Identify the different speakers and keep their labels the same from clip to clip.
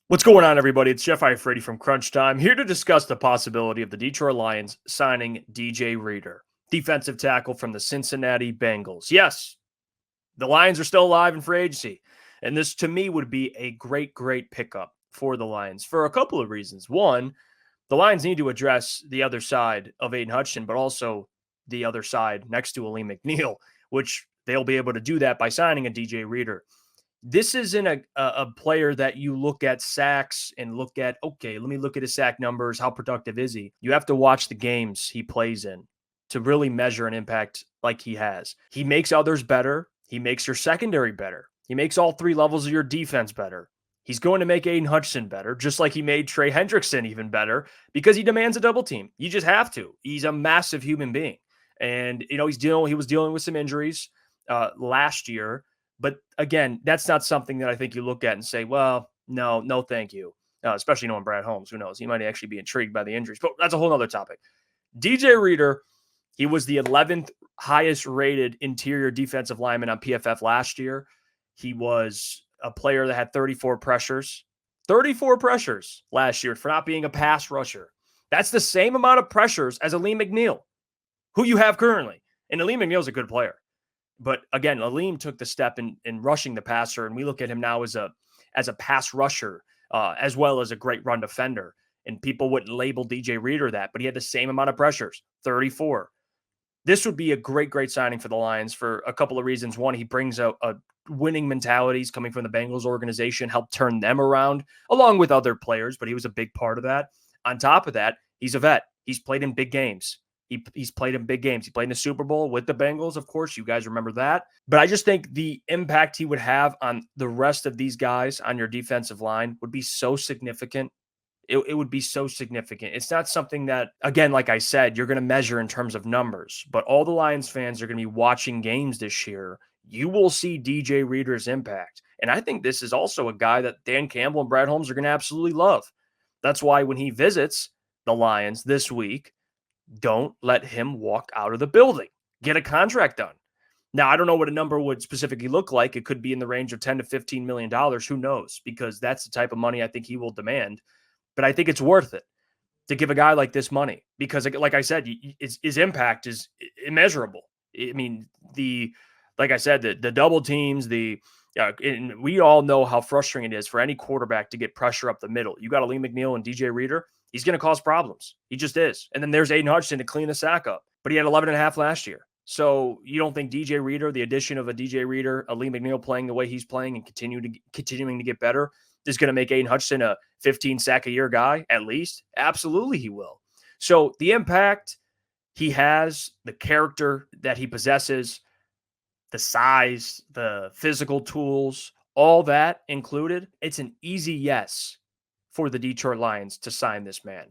Speaker 1: What's going on, everybody? It's Jeff Iafrate from Crunch Time, here to discuss the possibility of the Detroit Lions signing DJ Reader, defensive tackle from the Cincinnati Bengals. Yes, the Lions are still alive in free agency, and this, to me, would be a great pickup for the Lions for a couple of reasons. One, the Lions need to address the other side of Aiden Hutchinson, but also the other side next to Aleem McNeil, which they'll be able to do that by signing a DJ Reader. This isn't a player that you look at sacks and look at, okay, let me look at his sack numbers. How productive is he? You have to watch the games he plays in to really measure an impact like he has. He makes others better. He makes your secondary better. He makes all three levels of your defense better. He's going to make Aiden Hutchinson better, just like he made Trey Hendrickson even better because he demands a double team. You just have to. He's a massive human being. And, he was dealing with some injuries last year. But again, that's not something that I think you look at and say, well, no, thank you. Especially knowing Brad Holmes, who knows? He might actually be intrigued by the injuries, but that's a whole other topic. DJ Reader, he was the 11th highest rated interior defensive lineman on PFF last year. He was a player that had 34 pressures last year for not being a pass rusher. That's the same amount of pressures as Aleem McNeil, who you have currently. And Aleem McNeil's a good player. But again, Aleem took the step in rushing the passer, and we look at him now as a pass rusher, as well as a great run defender. And people wouldn't label DJ Reader that, but he had the same amount of pressures, 34. This would be a great signing for the Lions for a couple of reasons. One, he brings a winning mentalities coming from the Bengals organization, helped turn them around, along with other players, but he was a big part of that. On top of that, he's a vet. He's played in big games. He's played in big games. He played in the Super Bowl with the Bengals, of course. You guys remember that. But I just think the impact he would have on the rest of these guys on your defensive line would be so significant. It would be so significant. It's not something that, again, like I said, you're going to measure in terms of numbers. But all the Lions fans are going to be watching games this year. You will see DJ Reader's impact. And I think this is also a guy that Dan Campbell and Brad Holmes are going to absolutely love. That's why when he visits the Lions this week, don't let him walk out of the building. Get a contract done. Now, I don't know what a number would specifically look like. It could be in the range of $10 to $15 million. Who knows? Because that's the type of money I think he will demand. But I think it's worth it to give a guy like this money because, like I said, his impact is immeasurable. I mean, like I said, the double teams, and we all know how frustrating it is for any quarterback to get pressure up the middle. You got Aleem McNeil and DJ Reader. He's going to cause problems. He just is. And then there's Aiden Hutchinson to clean the sack up. But he had 11.5 last year. So you don't think DJ Reader, the addition of a DJ Reader, Aleem McNeil playing the way he's playing and continuing to get better, is going to make Aiden Hutchinson a 15 sack a year guy at least? Absolutely he will. So the impact he has, the character that he possesses, the size, the physical tools, all that included, it's an easy yes for the Detroit Lions to sign this man.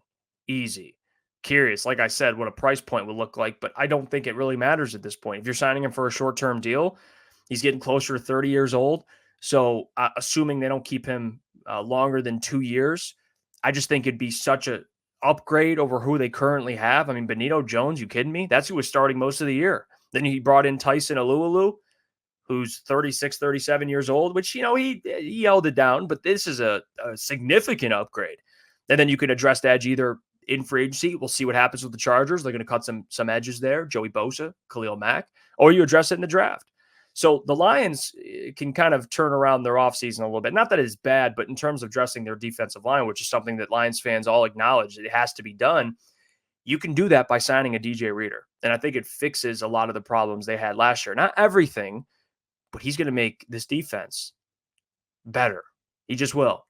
Speaker 1: Easy. Curious, like I said, what a price point would look like, but I don't think it really matters at this point. If you're signing him for a short-term deal, he's getting closer to 30 years old. So assuming they don't keep him longer than 2 years, I just think it'd be such a upgrade over who they currently have. I mean, Benito Jones, you kidding me? That's who was starting most of the year. Then he brought in Tyson Alualu, who's 36, 37 years old, which, he held it down, but this is a significant upgrade. And then you can address the edge either in free agency. We'll see what happens with the Chargers. They're going to cut some edges there, Joey Bosa, Khalil Mack, or you address it in the draft. So the Lions can kind of turn around their offseason a little bit. Not that it's bad, but in terms of addressing their defensive line, which is something that Lions fans all acknowledge that it has to be done, you can do that by signing a DJ Reader. And I think it fixes a lot of the problems they had last year. Not everything, but he's going to make this defense better. He just will.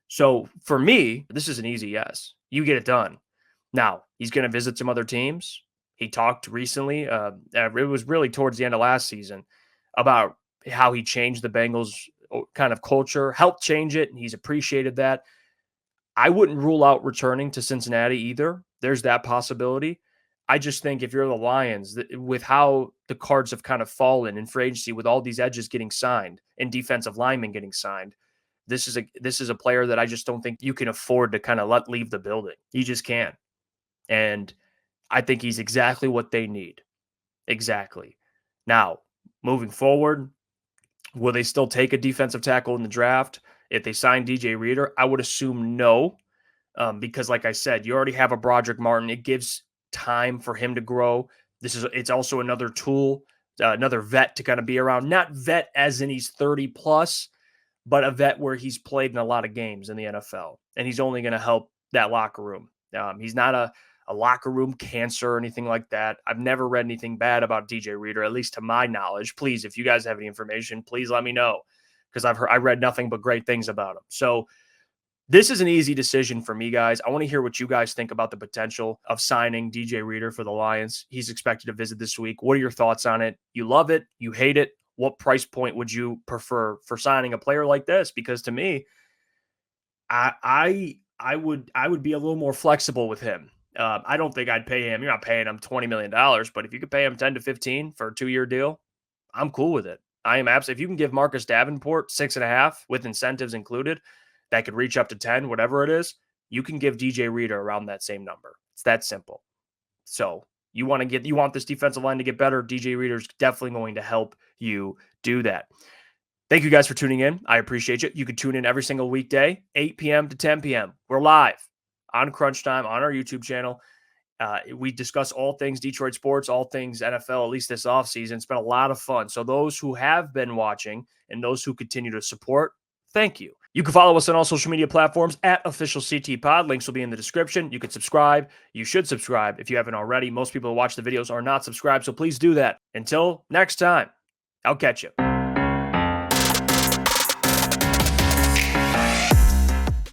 Speaker 1: So for me, this is an easy yes. You get it done. Now, he's going to visit some other teams. He talked recently, it was really towards the end of last season, about how he changed the Bengals kind of culture, helped change it, and he's appreciated that. I wouldn't rule out returning to Cincinnati either. There's that possibility. I just think if you're the Lions, with how the cards have kind of fallen in free agency, with all these edges getting signed and defensive linemen getting signed, this is a player that I just don't think you can afford to kind of let leave the building. You just can't. And I think he's exactly what they need. Exactly. Now, moving forward, will they still take a defensive tackle in the draft? if they sign DJ Reader? I would assume no, because like I said, you already have a Broderick Martin. It gives time for him to grow. It's also another tool, another vet to kind of be around. Not vet as in he's 30 plus, but a vet where he's played in a lot of games in the NFL, and he's only going to help that locker room. He's not a locker room cancer or anything like that. I've never read anything bad about DJ Reader, at least to my knowledge. Please, if you guys have any information, please let me know, because I read nothing but great things about him. So this is an easy decision for me, guys. I want to hear what you guys think about the potential of signing DJ Reader for the Lions. He's expected to visit this week. What are your thoughts on it? You love it? You hate it? What price point would you prefer for signing a player like this? Because to me, I would be a little more flexible with him. I don't think I'd pay him. You're not paying him $20 million, but if you could pay him 10 to 15 for a 2-year deal, I'm cool with it. I am absolutely. If you can give Marcus Davenport 6.5 with incentives included, that could reach up to 10, whatever it is, you can give DJ Reader around that same number. It's that simple. So you want this defensive line to get better. DJ Reader's definitely going to help you do that. Thank you guys for tuning in. I appreciate you. You can tune in every single weekday, 8 p.m. to 10 p.m. We're live on Crunch Time on our YouTube channel. We discuss all things Detroit sports, all things NFL, at least this offseason. It's been a lot of fun. So those who have been watching and those who continue to support, thank you. You can follow us on all social media platforms at Official CT Pod. Links will be in the description. You can subscribe. You should subscribe if you haven't already. Most people who watch the videos are not subscribed, so please do that. Until next time, I'll catch you.